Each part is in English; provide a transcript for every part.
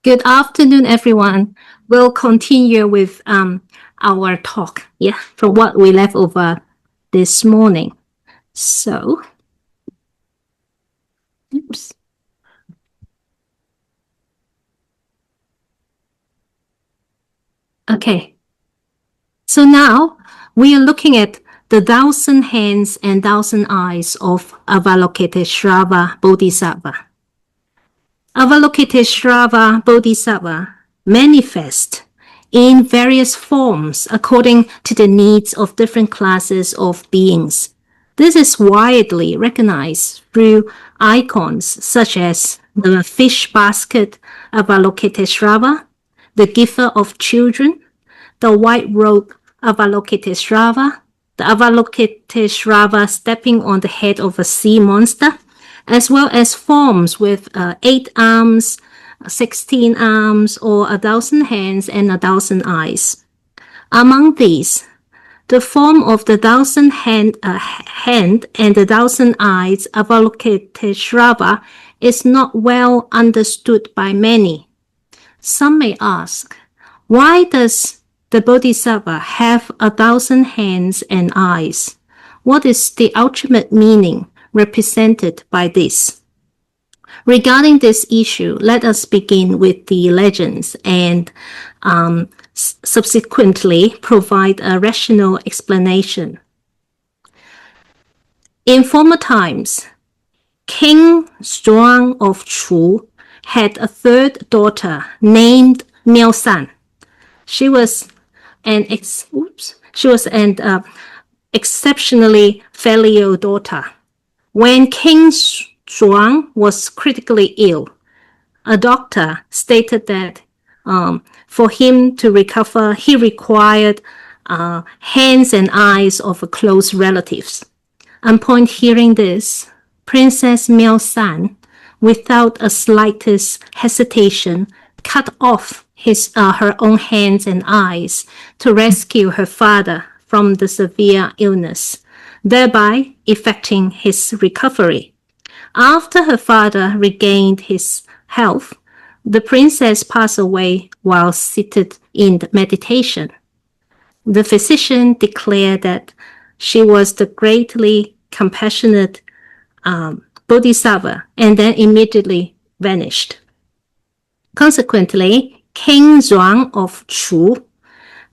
Good afternoon, everyone. We'll continue with our talk, from what we left over this morning. So, oops. Okay. So now we are looking at the 1,000 hands and 1,000 eyes of Avalokiteshvara Bodhisattva. Avalokiteshvara Bodhisattva manifest in various forms according to the needs of different classes of beings. This is widely recognized through icons such as the fish basket Avalokiteshvara, the giver of children, the white robe Avalokiteshvara, the Avalokiteshvara stepping on the head of a sea monster, as well as forms with 8 arms, 16 arms, or 1,000 hands and 1,000 eyes. Among these, the form of the 1,000 hand and the 1,000 eyes Avalokiteshvara is not well understood by many. Some may ask, why does the Bodhisattva have 1,000 hands and eyes? What is the ultimate meaning represented by this? Regarding this issue, let us begin with the legends and subsequently provide a rational explanation. In former times, King Zhuang of Chu had a third daughter named Yin-Shun. She was an exceptionally filial daughter. When King Zhuang was critically ill, a doctor stated that for him to recover, he required hands and eyes of close relatives. Upon hearing this, Princess Yin-Shun, without a slightest hesitation, cut off her own hands and eyes to rescue her father from the severe illness, thereby effecting his recovery. After her father regained his health, the princess passed away while seated in meditation. The physician declared that she was the greatly compassionate Bodhisattva and then immediately vanished. Consequently, King Zhuang of Chu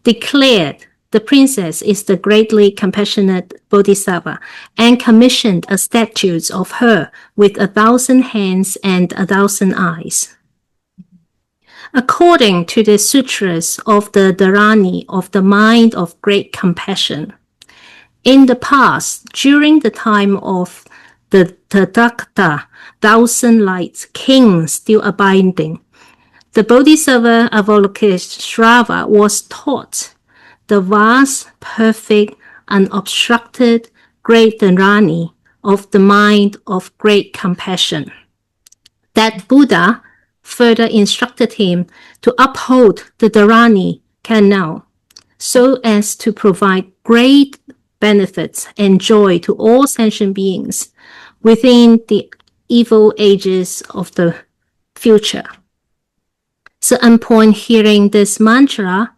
declared the princess is the greatly compassionate Bodhisattva and commissioned a statue of her with 1,000 hands and 1,000 eyes. According to the sutras of the Dharma of the mind of great compassion, in the past, during the time of the Tathagata, 1,000 lights king still abiding, the Bodhisattva Avalokiteshvara was taught the vast, perfect, unobstructed, great Dharma of the mind of great compassion. That Buddha further instructed him to uphold the Dharma canal so as to provide great benefits and joy to all sentient beings within the evil ages of the future. So upon hearing this mantra,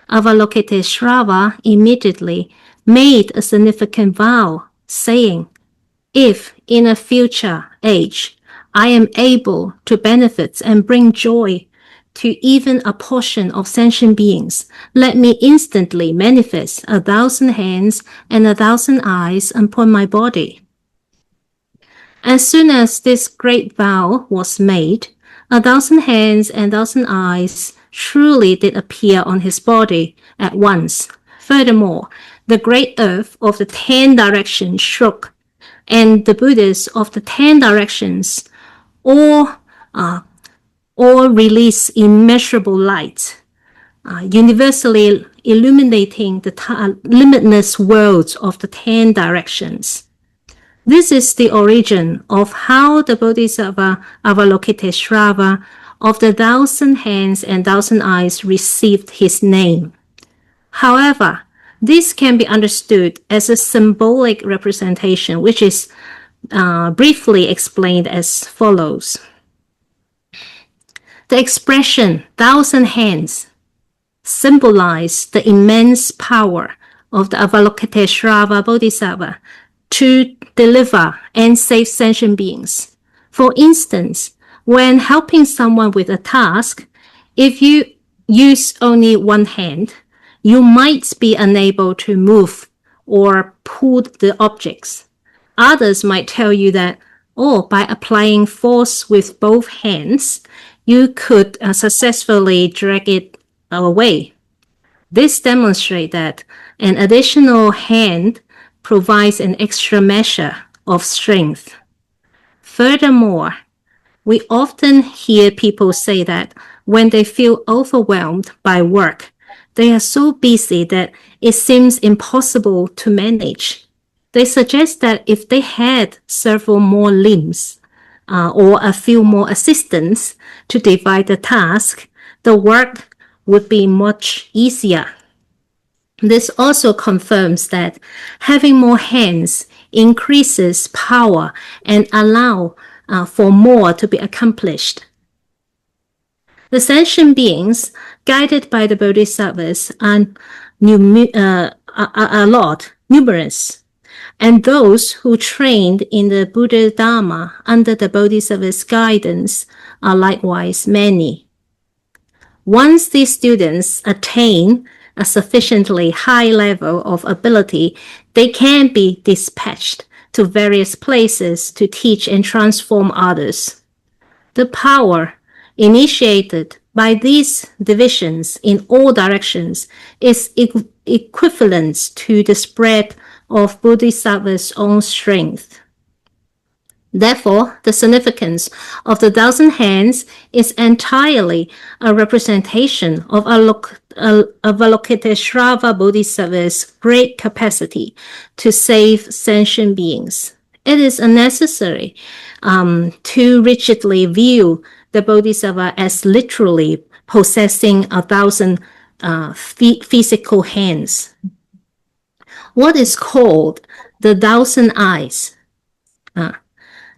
Avalokiteshvara immediately made a significant vow, saying, if in a future age I am able to benefit and bring joy to even a portion of sentient beings, let me instantly manifest 1,000 hands and 1,000 eyes upon my body. As soon as this great vow was made, 1,000 hands and 1,000 eyes truly did appear on his body at once. Furthermore, the great earth of the 10 directions shook, and the Buddhas of the 10 directions all released immeasurable light, universally illuminating the limitless worlds of the 10 directions. This is the origin of how the Bodhisattva Avalokiteshvara of the 1,000 hands and 1,000 eyes received his name. However, this can be understood as a symbolic representation, which is briefly explained as follows. The expression thousand hands symbolize the immense power of the Avalokiteshvara Bodhisattva to deliver and save sentient beings. For instance, when helping someone with a task, if you use only one hand, you might be unable to move or pull the objects. Others might tell you that, by applying force with both hands, you could successfully drag it away. This demonstrates that an additional hand provides an extra measure of strength. Furthermore, we often hear people say that when they feel overwhelmed by work, they are so busy that it seems impossible to manage. They suggest that if they had several more limbs or a few more assistants to divide the task, the work would be much easier. This also confirms that having more hands increases power and allow for more to be accomplished. The sentient beings, guided by the Bodhisattvas, are numerous, and those who trained in the Buddha Dharma under the Bodhisattva's guidance are likewise many. Once these students attain a sufficiently high level of ability, they can be dispatched to various places to teach and transform others. The power initiated by these divisions in all directions is equivalent to the spread of Bodhisattva's own strength. Therefore, the significance of the thousand hands is entirely a representation of Avalokiteshvara Bodhisattva's great capacity to save sentient beings. It is unnecessary to rigidly view the Bodhisattva as literally possessing 1,000 physical hands. What is called the 1,000 eyes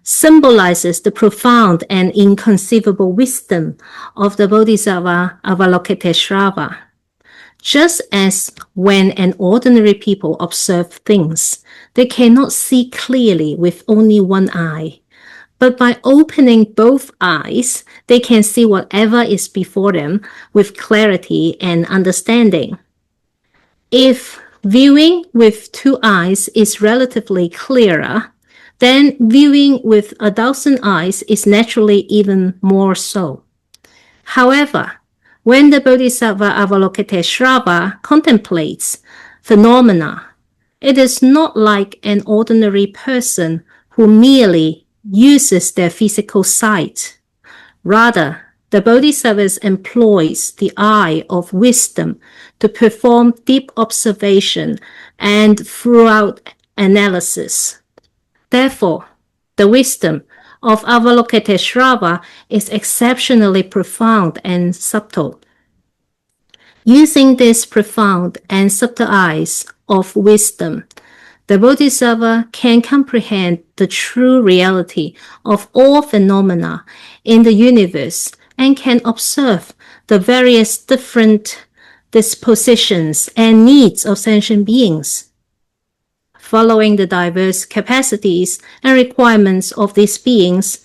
symbolizes the profound and inconceivable wisdom of the Bodhisattva Avalokiteshvara. Just as when an ordinary people observe things, they cannot see clearly with only one eye. But by opening both eyes, they can see whatever is before them with clarity and understanding. If viewing with two eyes is relatively clearer, then viewing with 1,000 eyes is naturally even more so. However, when the Bodhisattva Avalokiteshvara contemplates phenomena, it is not like an ordinary person who merely uses their physical sight. Rather, the Bodhisattva employs the eye of wisdom to perform deep observation and thorough analysis. Therefore, the wisdom of Avalokiteshvara is exceptionally profound and subtle. Using these profound and subtle eyes of wisdom, the Bodhisattva can comprehend the true reality of all phenomena in the universe and can observe the various different dispositions and needs of sentient beings. Following the diverse capacities and requirements of these beings,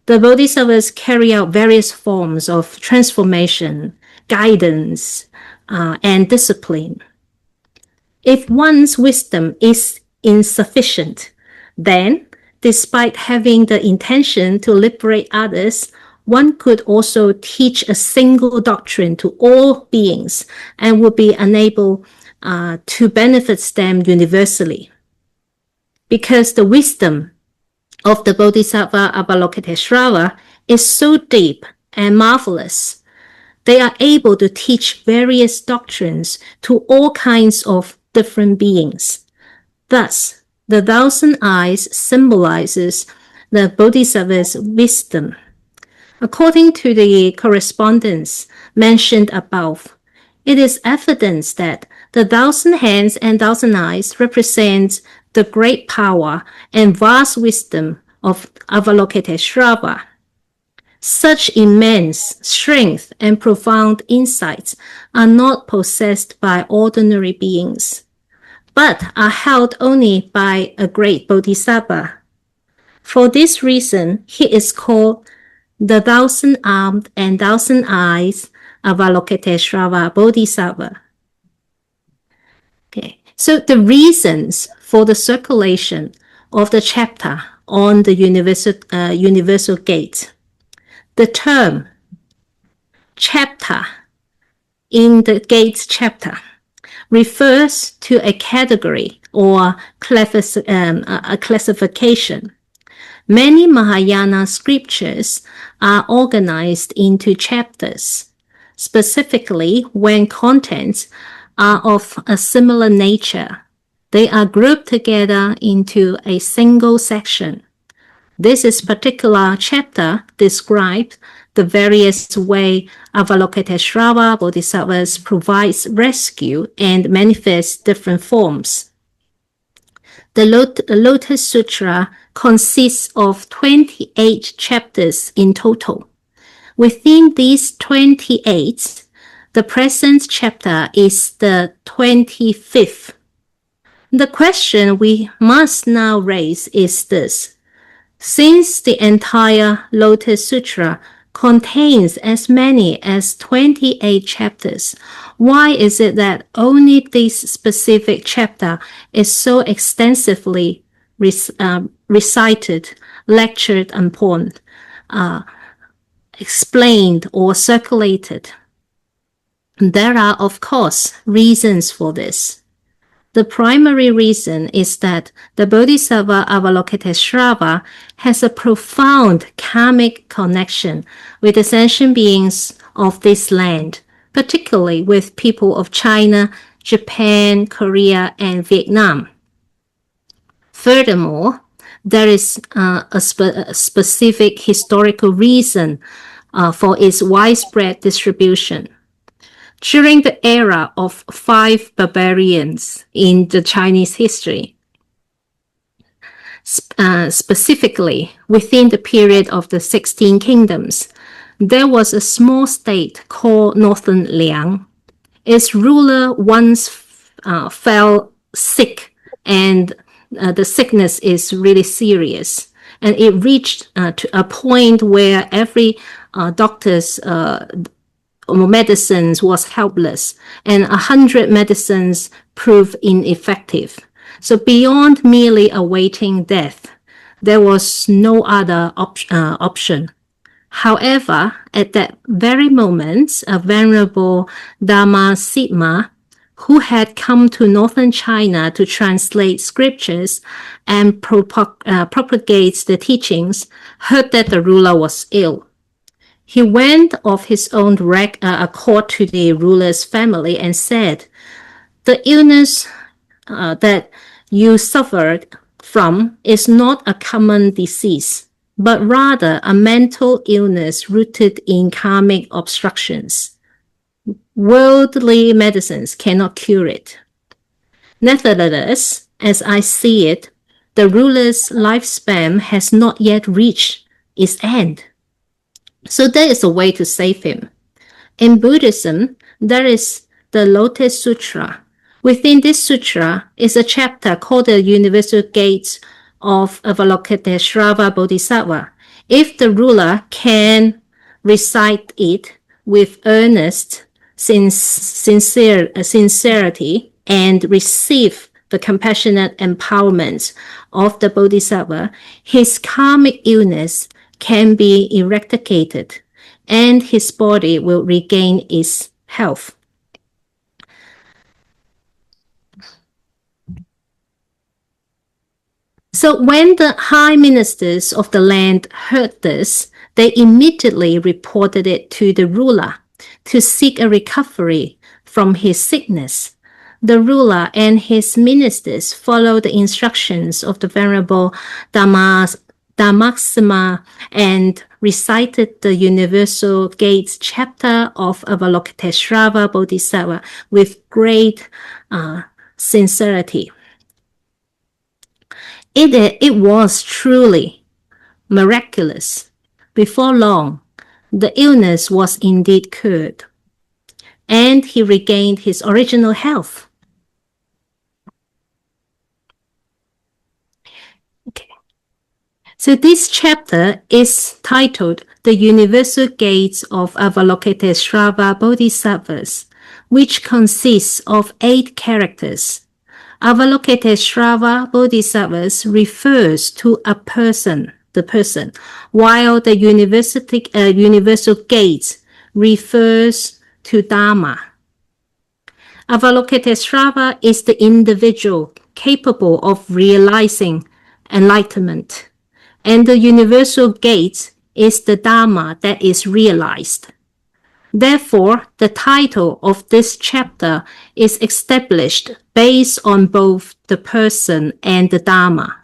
the Bodhisattvas carry out various forms of transformation, guidance, and discipline. If one's wisdom is insufficient, then, despite having the intention to liberate others, one could also teach a single doctrine to all beings and would be unable to benefit them universally. Because the wisdom of the Bodhisattva Avalokiteshvara is so deep and marvelous, they are able to teach various doctrines to all kinds of different beings. Thus, the 1,000 eyes symbolizes the Bodhisattva's wisdom. According to the correspondence mentioned above, it is evident that the 1,000 hands and 1,000 eyes represent the great power and vast wisdom of Avalokiteshvara. Such immense strength and profound insights are not possessed by ordinary beings, but are held only by a great Bodhisattva. For this reason, he is called the 1,000-armed and 1,000 eyes Avalokiteshvara Bodhisattva. Okay. So the reasons for the circulation of the chapter on the universal gate. The term chapter in the gate chapter refers to a category or a classification. Many Mahayana scriptures are organized into chapters, specifically when contents are of a similar nature. They are grouped together into a single section. This particular chapter describes the various ways Avalokiteshvara Bodhisattvas provides rescue and manifests different forms. The Lotus Sutra consists of 28 chapters in total. Within these 28, the present chapter is the 25th. The question we must now raise is this. Since the entire Lotus Sutra contains as many as 28 chapters, why is it that only this specific chapter is so extensively recited, lectured upon, explained, or circulated? There are, of course, reasons for this. The primary reason is that the Bodhisattva Avalokiteshvara has a profound karmic connection with the sentient beings of this land, particularly with people of China, Japan, Korea, and Vietnam. Furthermore, there is a specific historical reason for its widespread distribution. During the era of 5 barbarians in the Chinese history, specifically within the period of the 16 kingdoms, there was a small state called Northern Liang. Its ruler once fell sick, and the sickness is really serious. And it reached to a point where every doctor's medicines was helpless, and 100 medicines proved ineffective. So beyond merely awaiting death, there was no other option. However, at that very moment, a venerable Dharma Sidma, who had come to northern China to translate scriptures and propagate the teachings, heard that the ruler was ill. He went of his own accord to the ruler's family and said, "The illness that you suffered from is not a common disease, but rather a mental illness rooted in karmic obstructions. Worldly medicines cannot cure it." Nevertheless, as I see it, the ruler's lifespan has not yet reached its end. So there is a way to save him. In Buddhism, there is the Lotus Sutra. Within this sutra is a chapter called the Universal Gate of Avalokiteshvara Bodhisattva. If the ruler can recite it with earnest sincerity and receive the compassionate empowerment of the Bodhisattva, his karmic illness can be eradicated, and his body will regain its health. So when the high ministers of the land heard this, they immediately reported it to the ruler to seek a recovery from his sickness. The ruler and his ministers followed the instructions of the Venerable Dharmaksima and recited the Universal Gates chapter of Avalokiteshvara Bodhisattva with great sincerity. It was truly miraculous. Before long, the illness was indeed cured, and he regained his original health. Okay. So this chapter is titled The Universal Gates of Avalokitesvara Bodhisattvas, which consists of 8 characters. Avalokitesvara Bodhisattvas refers to a person, the person, while the universal gates refers to Dharma. Avalokitesvara is the individual capable of realizing enlightenment, and the universal gate is the Dharma that is realized. Therefore, the title of this chapter is established based on both the person and the Dharma.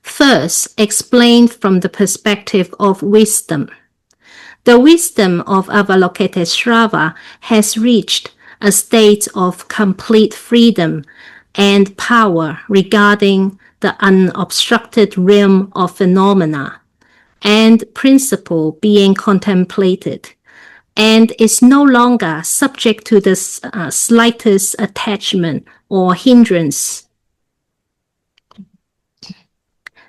First, explained from the perspective of wisdom. The wisdom of Avalokitesvara has reached a state of complete freedom and power regarding the unobstructed realm of phenomena and principle being contemplated, and is no longer subject to the slightest attachment or hindrance.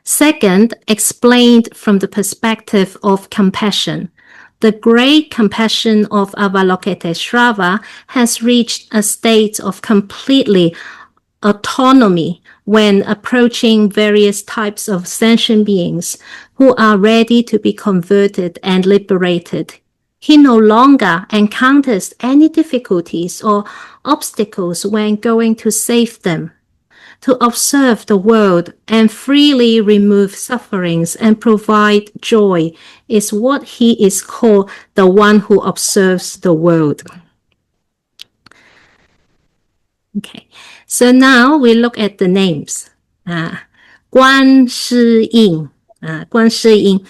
Second, explained from the perspective of compassion. The great compassion of Avalokitesvara has reached a state of completely autonomy when approaching various types of sentient beings who are ready to be converted and liberated. He no longer encounters any difficulties or obstacles when going to save them. To observe the world and freely remove sufferings and provide joy is what he is called the one who observes the world. Okay, so now we look at the names. Guan ShiYi, Guan ShiYi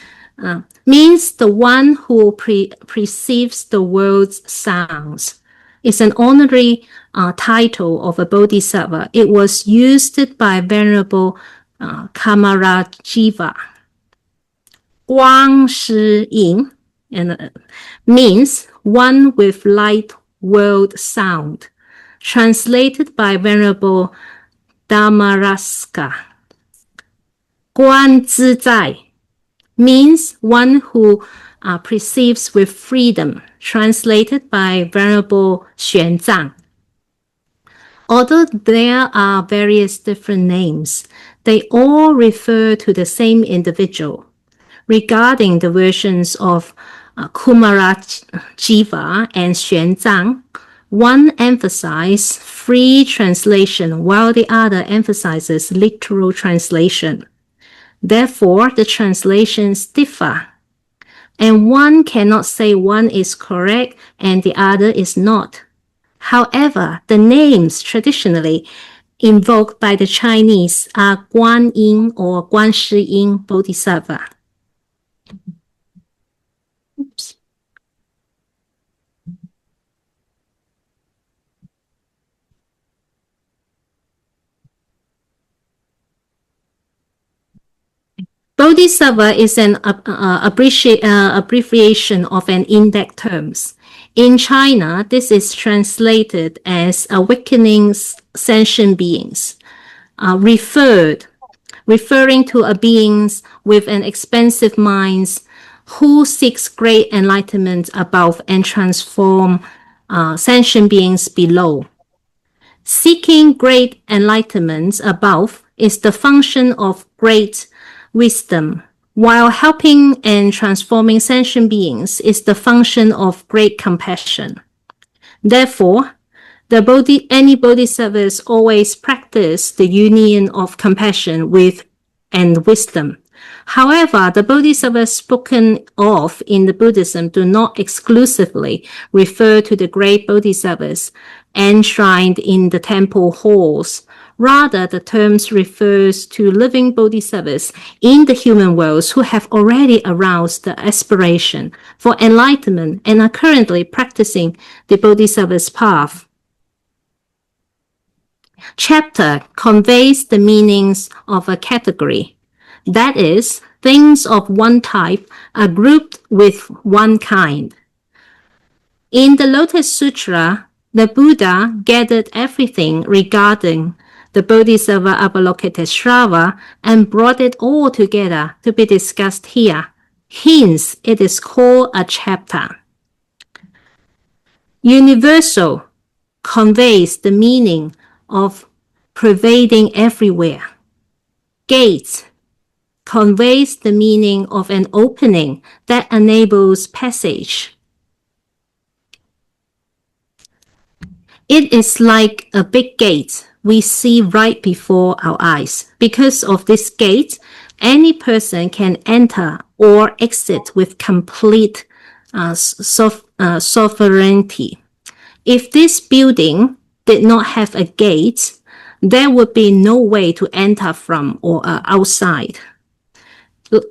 means the one who perceives the world's sounds. It's an honorary title of a bodhisattva. It was used by Venerable Kamarajiva. Guang ShiYi means one with light world sound, translated by Venerable Dharmaraska. Guan Zizai means one who perceives with freedom, translated by Venerable Xuanzang. Although there are various different names, they all refer to the same individual. Regarding the versions of Kumarajiva and Xuanzang, one emphasizes free translation while the other emphasizes literal translation. Therefore, the translations differ, and one cannot say one is correct and the other is not. However, the names traditionally invoked by the Chinese are Guan Yin or Guan ShiYi Bodhisattva. Oops. Bodhisattva is an abbreviation of an index terms. In China, this is translated as awakening sentient beings, referring to a beings with an expansive mind who seeks great enlightenment above and transform sentient beings below. Seeking great enlightenment above is the function of great wisdom, while helping and transforming sentient beings is the function of great compassion. Therefore, any bodhisattvas always practice the union of compassion with and wisdom. However, the bodhisattvas spoken of in the Buddhism do not exclusively refer to the great bodhisattvas enshrined in the temple halls. Rather, the terms refers to living bodhisattvas in the human worlds who have already aroused the aspiration for enlightenment and are currently practicing the bodhisattva's path. Chapter conveys the meanings of a category. That is, things of one type are grouped with one kind. In the Lotus Sutra, the Buddha gathered everything regarding the Bodhisattva Avalokitesvara and brought it all together to be discussed here. Hence, it is called a chapter. Universal conveys the meaning of pervading everywhere. Gates conveys the meaning of an opening that enables passage. It is like a big gate we see right before our eyes. Because of this gate, any person can enter or exit with complete sovereignty. If this building did not have a gate, there would be no way to enter from or outside.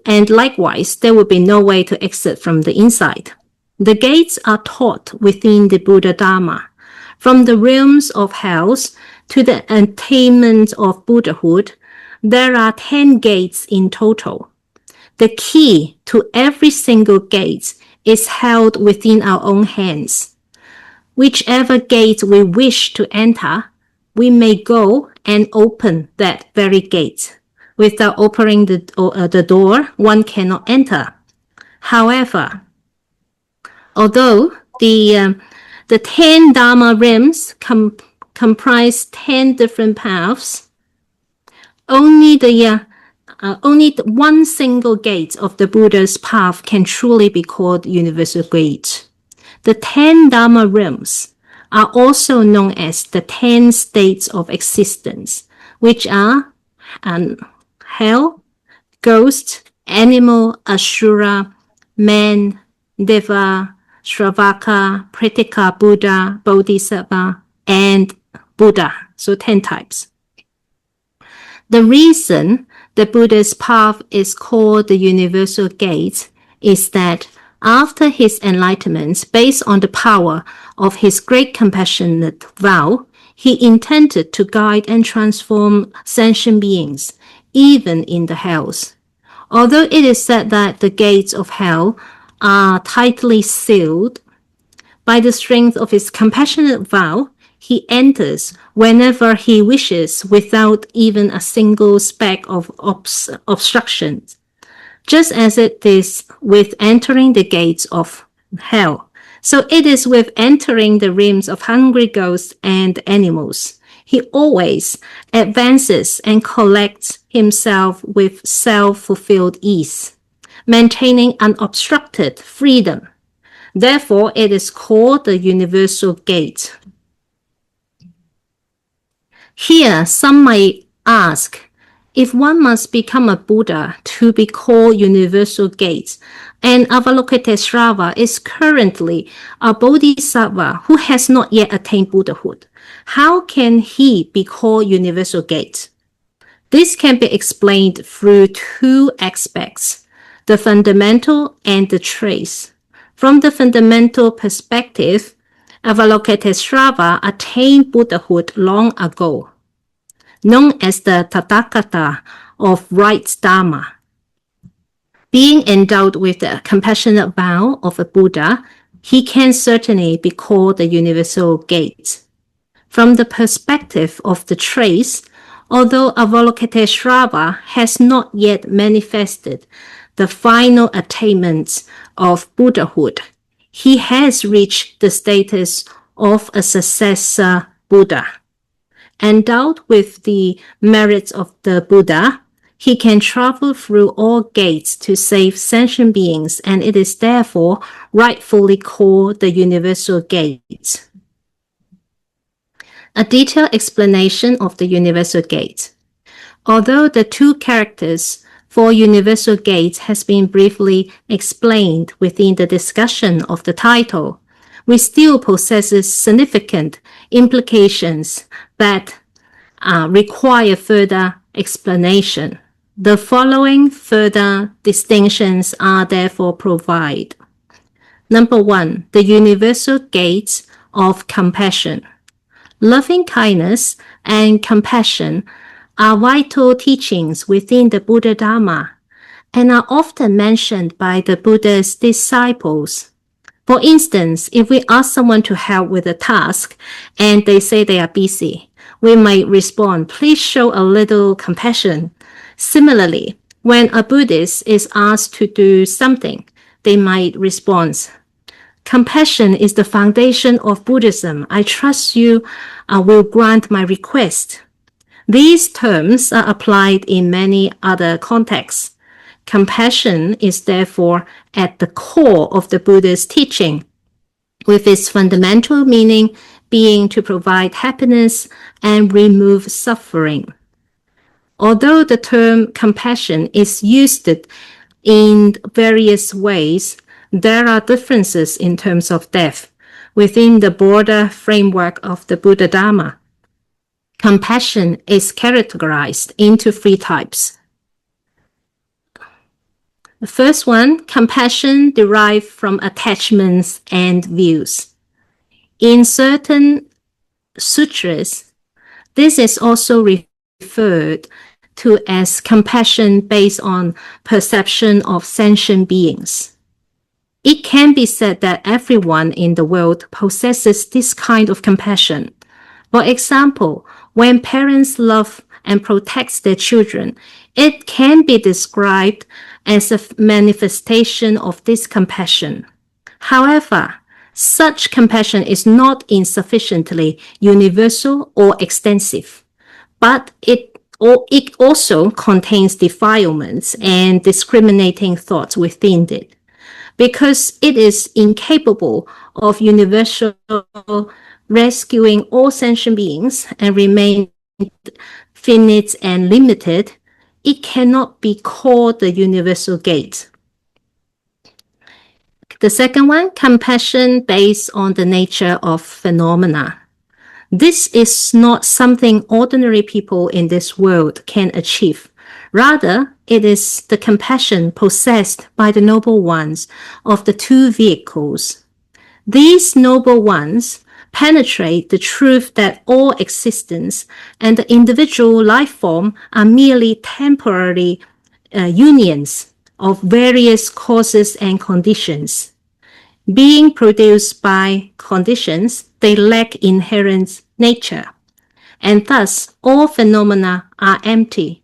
And likewise, there would be no way to exit from the inside. The gates are taught within the Buddha Dharma. From the realms of hells to the attainment of Buddhahood, there are 10 gates in total. The key to every single gate is held within our own hands. Whichever gate we wish to enter, we may go and open that very gate. Without opening the door, one cannot enter. However, although the 10 Dharma realms comprise 10 different paths, only one single gate of the Buddha's path can truly be called universal gate. The 10 Dharma realms are also known as the 10 states of existence, which are hell, ghost, animal, asura, man, deva, Shravaka, Pratika, Buddha, Bodhisattva, and Buddha. So 10 types. The reason the Buddha's path is called the Universal Gate is that after his enlightenment, based on the power of his great compassionate vow, he intended to guide and transform sentient beings, even in the hells. Although it is said that the gates of hell are tightly sealed, by the strength of his compassionate vow, he enters whenever he wishes without even a single speck of obstruction, just as it is with entering the gates of hell. So it is with entering the realms of hungry ghosts and animals. He always advances and collects himself with self-fulfilled ease, maintaining unobstructed freedom. Therefore, it is called the Universal Gate. Here, some might ask, if one must become a Buddha to be called Universal Gate, and Avalokitesvara is currently a Bodhisattva who has not yet attained Buddhahood, how can he be called Universal Gate? This can be explained through two aspects, the fundamental and the trace. From the fundamental perspective, Avalokitesvara attained Buddhahood long ago, known as the Tathagata of right Dharma. Being endowed with the compassionate vow of a Buddha, he can certainly be called the Universal Gate. From the perspective of the trace, although Avalokitesvara has not yet manifested the final attainment of Buddhahood, he has reached the status of a successor Buddha. Endowed with the merits of the Buddha, he can travel through all gates to save sentient beings, and it is therefore rightfully called the Universal Gate. A detailed explanation of the Universal Gate. Although the two characters for Universal Gate has been briefly explained within the discussion of the title, we still possesses significant implications that require further explanation. The following further distinctions are therefore provided. Number 1, the Universal Gates of Compassion. Loving kindness and compassion are vital teachings within the Buddha Dharma, and are often mentioned by the Buddha's disciples. For instance, if we ask someone to help with a task and they say they are busy, we might respond, "Please show a little compassion." Similarly, when a Buddhist is asked to do something, they might respond, "Compassion is the foundation of Buddhism. I trust you will grant my request." These terms are applied in many other contexts. Compassion is therefore at the core of the Buddha's teaching, with its fundamental meaning being to provide happiness and remove suffering. Although the term compassion is used in various ways, there are differences in terms of depth within the broader framework of the Buddha Dharma. Compassion is categorized into 3 types. The first one, compassion derived from attachments and views. In certain sutras, this is also referred to as compassion based on perception of sentient beings. It can be said that everyone in the world possesses this kind of compassion. For example, when parents love and protect their children, it can be described as a manifestation of this compassion. However, such compassion is not insufficiently universal or extensive, but it also contains defilements and discriminating thoughts within it, because it is incapable of universal rescuing all sentient beings and remain finite and limited. It cannot be called the universal gate. The second one, compassion based on the nature of phenomena. This is not something ordinary people in this world can achieve. Rather, it is the compassion possessed by the noble ones of the 2 vehicles. These noble ones penetrate the truth that all existence and the individual life form are merely temporary unions of various causes and conditions. Being produced by conditions, they lack inherent nature, and thus all phenomena are empty.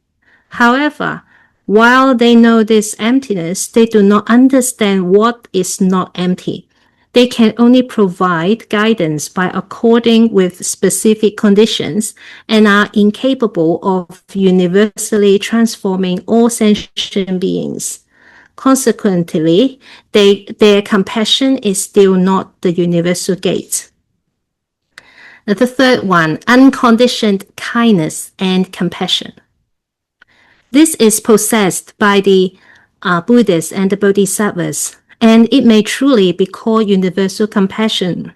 However, while they know this emptiness, they do not understand what is not empty. They can only provide guidance by according with specific conditions and are incapable of universally transforming all sentient beings. Consequently, their compassion is still not the universal gate. The third one, unconditioned kindness and compassion. This is possessed by the Buddhists and the Bodhisattvas, and it may truly be called universal compassion.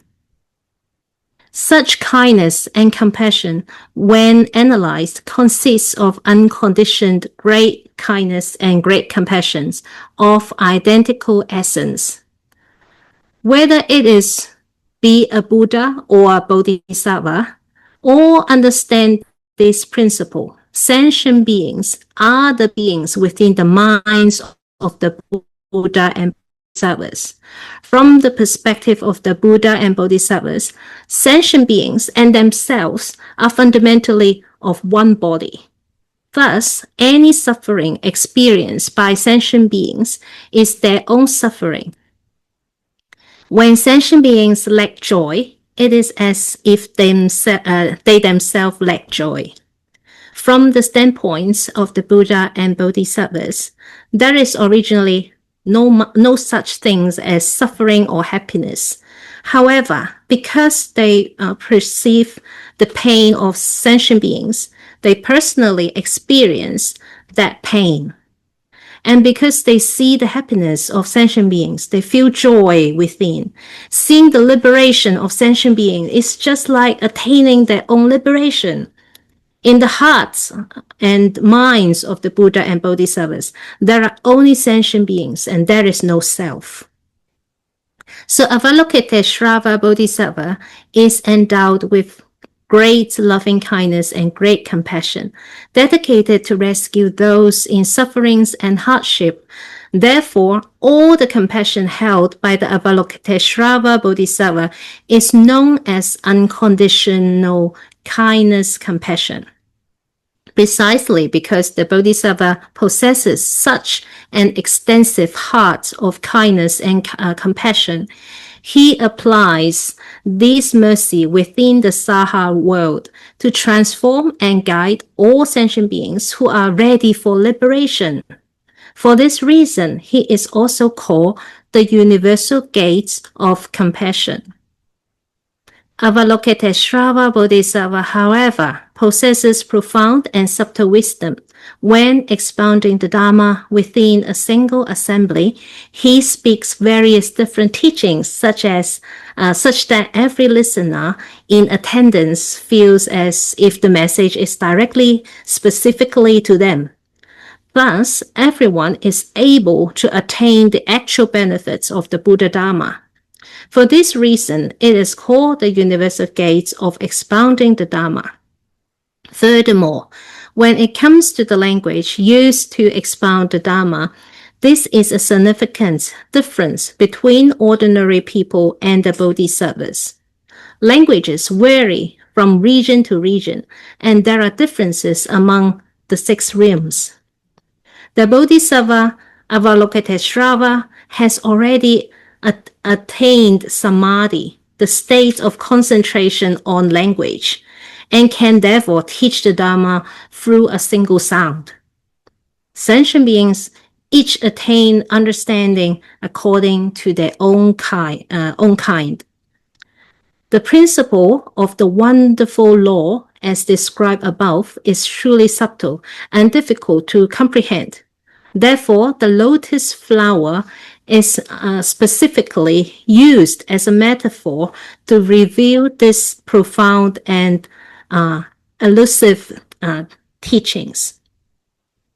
Such kindness and compassion, when analyzed, consists of unconditioned great kindness and great compassion of identical essence. Whether it is be a Buddha or a Bodhisattva, all understand this principle. Sentient beings are the beings within the minds of the Buddha and Bodhisattvas. From the perspective of the Buddha and Bodhisattvas, sentient beings and themselves are fundamentally of one body. Thus, any suffering experienced by sentient beings is their own suffering. When sentient beings lack joy, it is as if they themselves lack joy. From the standpoints of the Buddha and Bodhisattvas, there is originally no such things as suffering or happiness. However, because they perceive the pain of sentient beings, they personally experience that pain. And because they see the happiness of sentient beings, they feel joy within. Seeing the liberation of sentient beings is just like attaining their own liberation. In the hearts and minds of the Buddha and Bodhisattvas, there are only sentient beings and there is no self. So Avalokiteshvara Bodhisattva is endowed with great loving kindness and great compassion, dedicated to rescue those in sufferings and hardship. Therefore, all the compassion held by the Avalokiteshvara Bodhisattva is known as unconditional kindness compassion. Precisely because the Bodhisattva possesses such an extensive heart of kindness and compassion, he applies this mercy within the Saha world to transform and guide all sentient beings who are ready for liberation. For this reason, he is also called the universal gate of compassion. Avalokiteshvara Bodhisattva, however, possesses profound and subtle wisdom. When expounding the Dharma within a single assembly, he speaks various different teachings, such that every listener in attendance feels as if the message is directly, specifically to them. Thus, everyone is able to attain the actual benefits of the Buddha Dharma. For this reason, it is called the universal gate of expounding the Dharma. Furthermore, when it comes to the language used to expound the Dharma, this is a significant difference between ordinary people and the Bodhisattvas. Languages vary from region to region, and there are differences among the 6 realms. The Bodhisattva Avalokiteshvara has already attained samadhi, the state of concentration on language, and can therefore teach the Dharma through a single sound. Sentient beings each attain understanding according to their own kind. The principle of the wonderful law, as described above, is truly subtle and difficult to comprehend. Therefore, the lotus flower is specifically used as a metaphor to reveal this profound and elusive teachings.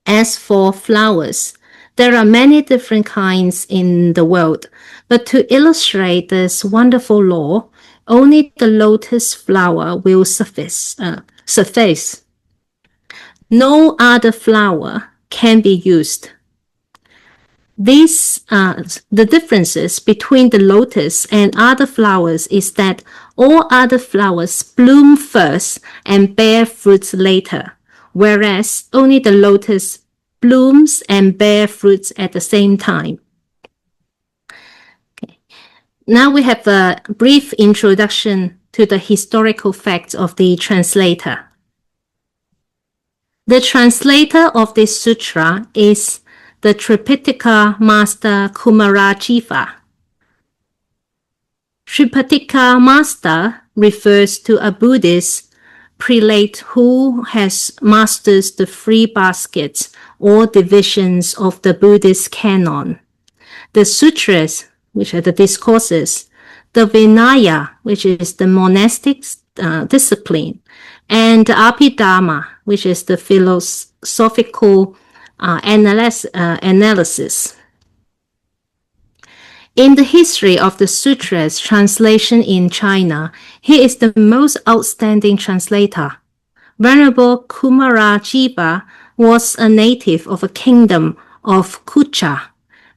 As for flowers, there are many different kinds in the world, but to illustrate this wonderful law, only the lotus flower will suffice. No other flower can be used. The differences between the lotus and other flowers is that all other flowers bloom first and bear fruits later, whereas only the lotus blooms and bear fruits at the same time. Okay. Now we have a brief introduction to the historical facts of the translator. The translator of this sutra is the Tripitaka master Kumarajiva. Tripitaka master refers to a Buddhist prelate who has mastered the 3 baskets or divisions of the Buddhist canon: the sutras, which are the discourses, the Vinaya, which is the monastic discipline, and the Abhidharma, which is the philosophical analysis. In the history of the sutras translation in China, he is the most outstanding translator. Venerable Kumarajiva was a native of a kingdom of Kucha,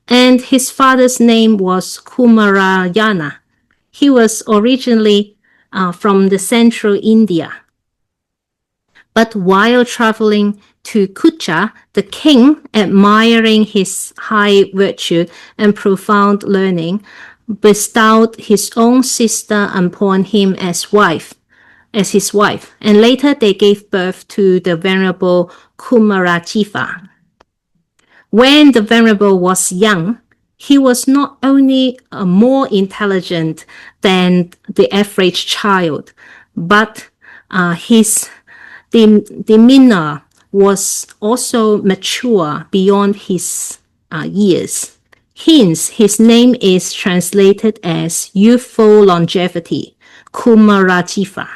and his father's name was Kumarayana. He was originally from the central India. But while traveling to Kucha, the king, admiring his high virtue and profound learning, bestowed his own sister upon him as his wife, and later they gave birth to the Venerable Kumarajiva. When the Venerable was young, he was not only more intelligent than the average child, but his demeanor was also mature beyond his years. Hence, his name is translated as youthful longevity, Kumarajiva.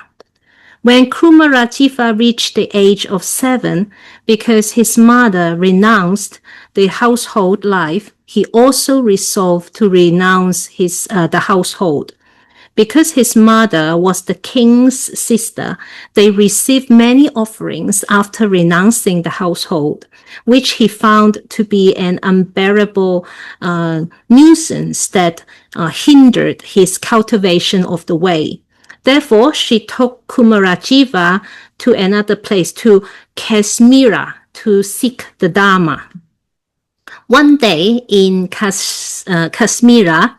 When Kumarajiva reached the age of 7, because his mother renounced the household life, he also resolved to renounce the household. Because his mother was the king's sister, they received many offerings after renouncing the household, which he found to be an unbearable nuisance that hindered his cultivation of the way. Therefore, she took Kumarajiva to another place, to Kashmira, to seek the Dharma. One day in Kashmira,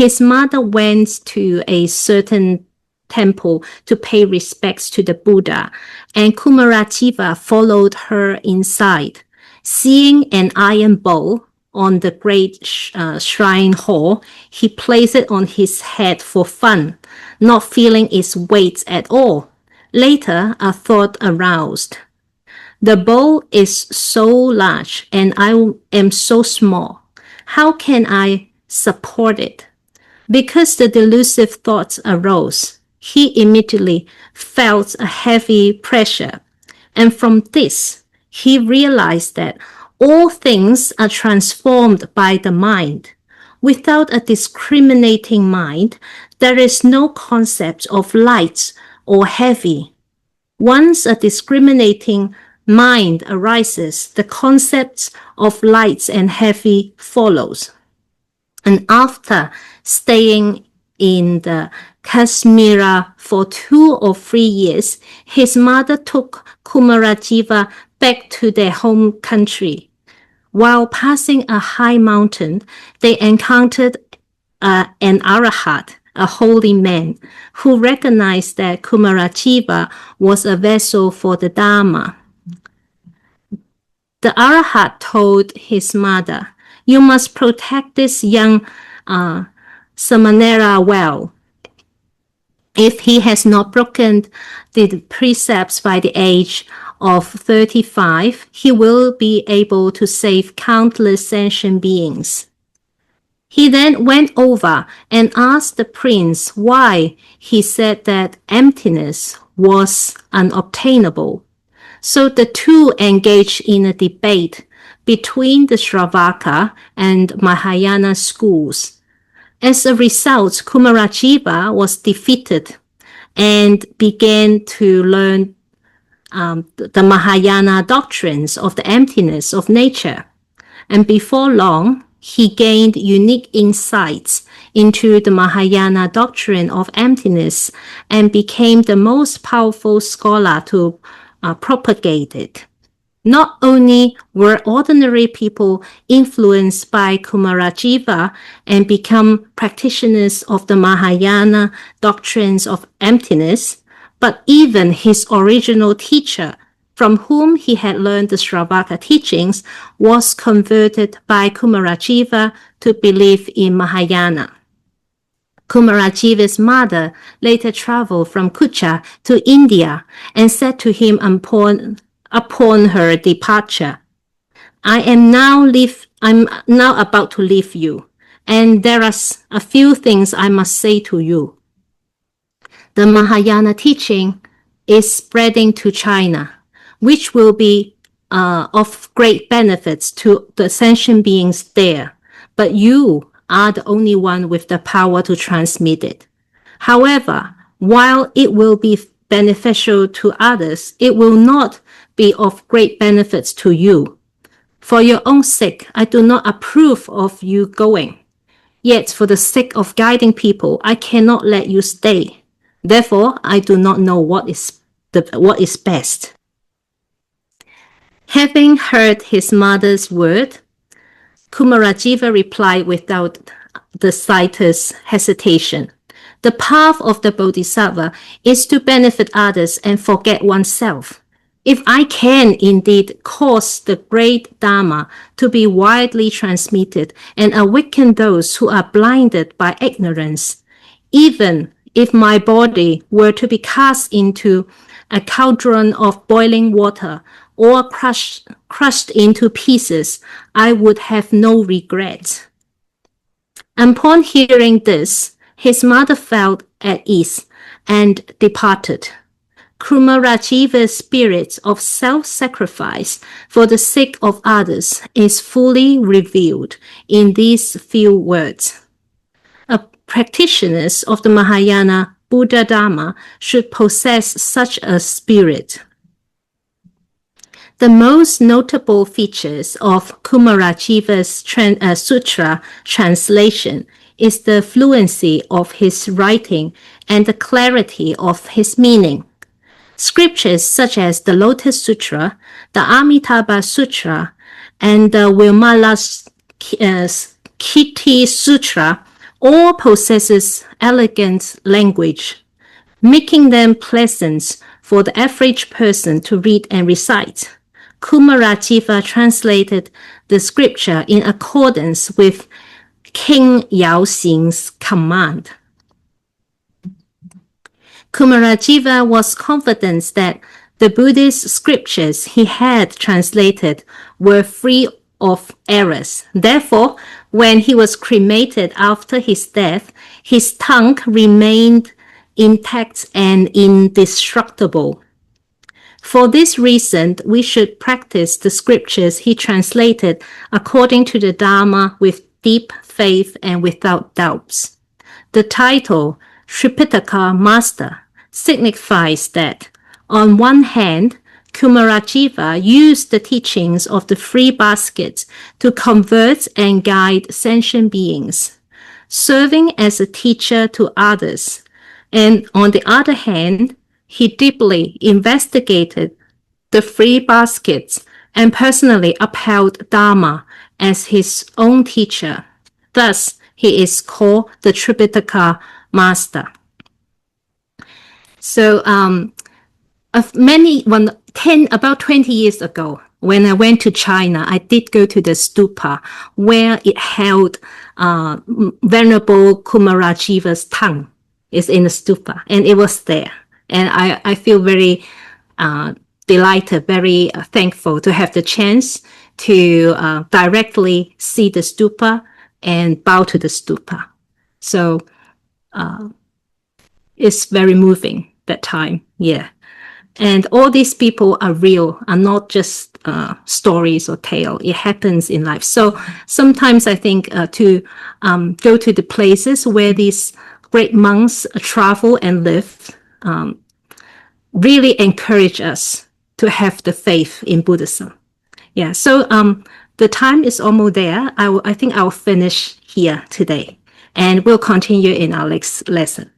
his mother went to a certain temple to pay respects to the Buddha, and Kumarajiva followed her inside. Seeing an iron bowl on the great shrine hall, he placed it on his head for fun, not feeling its weight at all. Later, a thought aroused. The bowl is so large and I am so small. How can I support it? Because the delusive thoughts arose, he immediately felt a heavy pressure. And from this, he realized that all things are transformed by the mind. Without a discriminating mind, there is no concept of light or heavy. Once a discriminating mind arises, the concepts of light and heavy follows. And after staying in the Kashmira for 2 or 3 years, his mother took Kumarajiva back to their home country. While passing a high mountain, they encountered an arahat, a holy man, who recognized that Kumarajiva was a vessel for the Dharma. The arahat told his mother, "You must protect this young Samanera well. If he has not broken the precepts by the age of 35, he will be able to save countless sentient beings." He then went over and asked the prince why he said that emptiness was unobtainable. So the two engaged in a debate between the Shravaka and Mahayana schools. As a result, Kumarajiva was defeated and began to learn the Mahayana doctrines of the emptiness of nature. And before long, he gained unique insights into the Mahayana doctrine of emptiness and became the most powerful scholar to propagate it. Not only were ordinary people influenced by Kumarajiva and become practitioners of the Mahayana doctrines of emptiness, but even his original teacher, from whom he had learned the Shravaka teachings, was converted by Kumarajiva to believe in Mahayana. Kumarajiva's mother later traveled from Kucha to India and said to him upon her departure, I'm now about to leave you, and there are a few things I must say to you. The Mahayana teaching is spreading to China, which will be of great benefits to the sentient beings there, but you are the only one with the power to transmit it. However, while it will be beneficial to others, it will not be of great benefits to you. For your own sake, I do not approve of you going. Yet for the sake of guiding people, I cannot let you stay. Therefore, I do not know what is best. Having heard his mother's word, Kumarajiva replied without the slightest hesitation. The path of the Bodhisattva is to benefit others and forget oneself. If I can indeed cause the great Dharma to be widely transmitted and awaken those who are blinded by ignorance, even if my body were to be cast into a cauldron of boiling water or crushed into pieces, I would have no regret. Upon hearing this, his mother felt at ease and departed. Kumarajiva's spirit of self-sacrifice for the sake of others is fully revealed in these few words. practitioners of the Mahayana Buddha Dharma should possess such a spirit. The most notable features of Kumarajiva's sutra translation is the fluency of his writing and the clarity of his meaning. Scriptures such as the Lotus Sutra, the Amitabha Sutra, and the Vimalakirti Sutra all possesses elegant language, making them pleasant for the average person to read and recite. Kumarajiva translated the scripture in accordance with King Yao Xing's command. Kumarajiva was confident that the Buddhist scriptures he had translated were free of errors. Therefore, when he was cremated after his death, his tongue remained intact and indestructible. For this reason, we should practice the scriptures he translated according to the Dharma with deep faith and without doubts. The title, Tripitaka Master, signifies that, on one hand, Kumarajiva used the teachings of the three baskets to convert and guide sentient beings, serving as a teacher to others. And on the other hand, he deeply investigated the three baskets and personally upheld Dharma as his own teacher. Thus, he is called the Tripitaka Master. So, about 20 years ago, when I went to China, I did go to the stupa where it held Venerable Kumarajiva's tongue. Is in the stupa, and it was there. And I feel very delighted, very thankful to have the chance to directly see the stupa and bow to the stupa. So it's very moving that time, yeah. And all these people are real, are not just stories or tale. It happens in life. So sometimes I think to go to the places where these great monks travel and live really encourage us to have the faith in Buddhism. Yeah, so the time is almost there. I think I'll finish here today, and we'll continue in our next lesson.